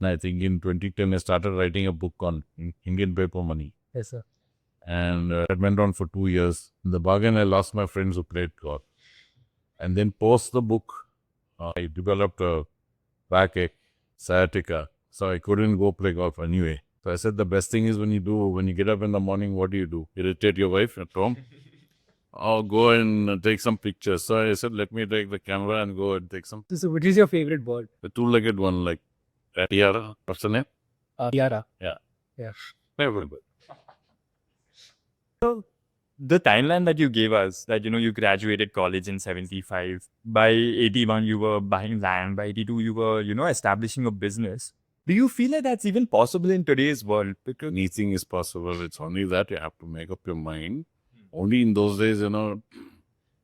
And I think in 2010, I started writing a book on Indian paper money. Yes, sir. And that went on for 2 years. In the bargain, I lost my friends who played golf. And then post the book, I developed a backache, sciatica. So I couldn't go play golf anyway. So I said the best thing is when you get up in the morning, what do? Irritate your wife at home? Or go and take some pictures. So I said, let me take the camera and go and take some. So which is your favorite bird? The two-legged one, like tiara. What's the name? Tiara. Yeah. Yeah. Favorite. So the timeline that you gave us, that you graduated college in 75, by 81 you were buying land, by 82 you were establishing a business. Do you feel that that's even possible in today's world? Because Anything is possible. It's only that you have to make up your mind. Only in those days,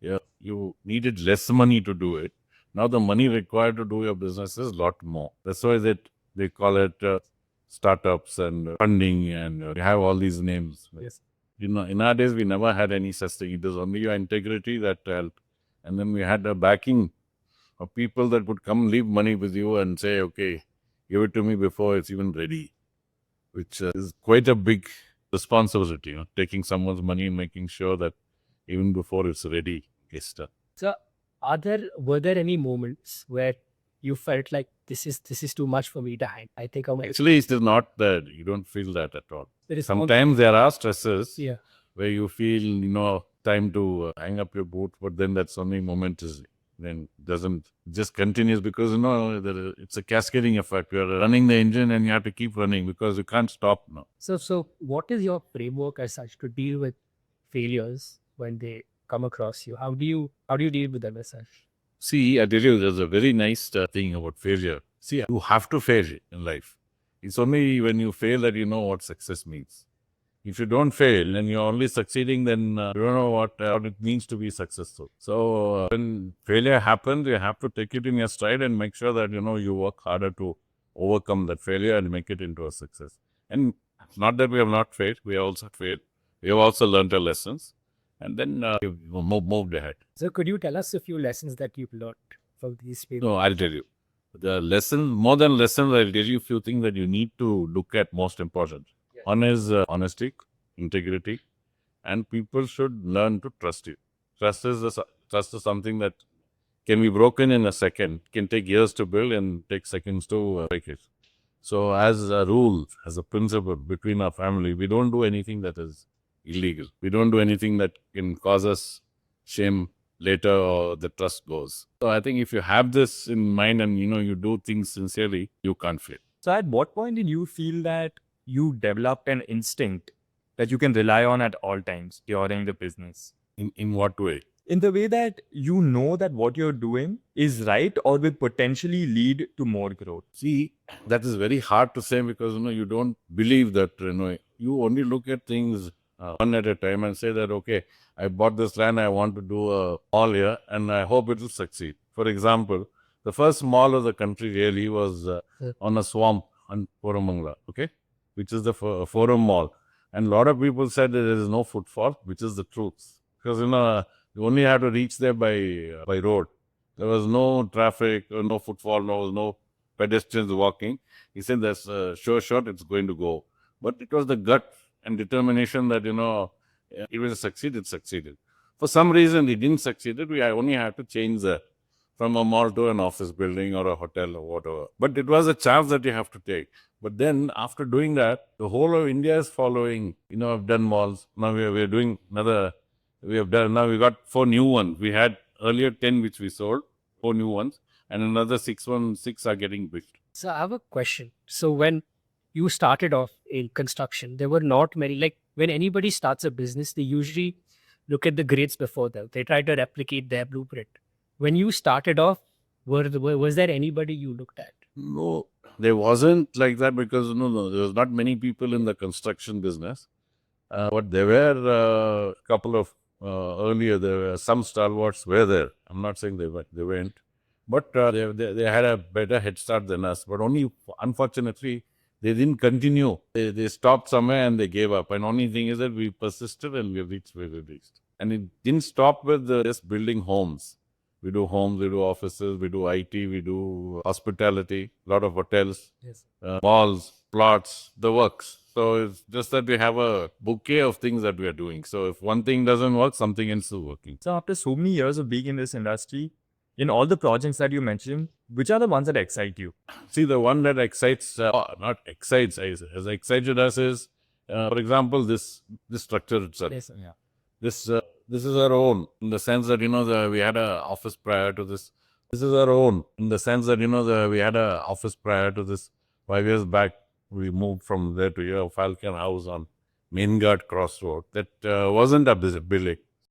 yeah, you needed less money to do it. Now the money required to do your business is a lot more. That's why they call it startups and funding, and they have all these names. Yes. In our days, we never had any such thing. It was only your integrity that helped. And then we had a backing of people that would come leave money with you and say, okay, give it to me before it's even ready, which is quite a big responsibility, taking someone's money and making sure that even before it's ready, it's done. So were there any moments where you felt like this is too much for me to hang? I think I'm Actually, it is not that. You don't feel that at all. there is Sometimes there are stresses yeah. where you feel, time to hang up your boot, but then that's only moment is then doesn't just continues because it's a cascading effect. You're running the engine and you have to keep running because you can't stop now. So what is your framework as such to deal with failures when they come across you? How do you deal with them as such? See, I tell you, there's a very nice thing about failure. See, you have to fail in life. It's only when you fail that you know what success means. If you don't fail and you're only succeeding, then you don't know what it means to be successful. So when failure happens, you have to take it in your stride and make sure that you work harder to overcome that failure and make it into a success. And not that we have not failed, we have also failed. We have also learned our lessons, and then we've moved ahead. So could you tell us a few lessons that you've learned from these failures? No, I'll tell you. The lesson, more than lessons, I'll tell you a few things that you need to look at most important. Yes. One is honesty, integrity, and people should learn to trust you. Trust is something that can be broken in a second, can take years to build and take seconds to break it. So as a rule, as a principle between our family, we don't do anything that is illegal. We don't do anything that can cause us shame later or the trust goes. So I think if you have this in mind and you do things sincerely, you can't fail. so at what point did you feel that you developed an instinct that you can rely on at all times during the business? In what way? In the way that you know that what you're doing is right or will potentially lead to more growth. See, that is very hard to say because you don't believe that you only look at things one at a time and say that okay, I bought this land, I want to do a mall here, and I hope it will succeed. For example, the first mall of the country really was on a swamp on Koramangala, okay, which is the Forum Mall, and a lot of people said that there is no footfall, which is the truth because you only have to reach there by road. There was no traffic, no footfall, no pedestrians walking. He said that's sure shot it's going to go. But it was the gut and determination that, it will succeed, it succeeded. For some reason, it didn't succeed. I only had to change from a mall to an office building or a hotel or whatever. But it was a chance that you have to take. But then after doing that, the whole of India is following. I've done malls. Now we're doing another. Now we got 4 new ones. We had earlier 10 which we sold, 4 new ones, and another 6 are getting built. So I have a question. So when you started off in construction, there were not many, like when anybody starts a business, they usually look at the grades before them. They try to replicate their blueprint. When you started off, was there anybody you looked at? No, there wasn't like that because no, there was not many people in the construction business. But there were a couple of earlier. There were some stalwarts were there. I'm not saying they weren't, but they had a better head start than us. But only unfortunately they didn't continue. They stopped somewhere and they gave up. And only thing is that we persisted and we reached where we reached. And it didn't stop with just building homes. We do homes, we do offices, we do IT, we do hospitality, a lot of hotels, Yes. malls, plots, the works. So it's just that we have a bouquet of things that we are doing. So if one thing doesn't work, something else is working. So after so many years of being in this industry, in all the projects that you mentioned, which are the ones that excite you? See, the one that excites, not excites, as excited us is, for example, this structure itself. Yes. Yeah. This is our own in the sense that we had a office prior to this. This is our own in the sense that we had a office prior to this. 5 years back, we moved from there to here, Falcon House on Main Guard Crossroad. That wasn't a building.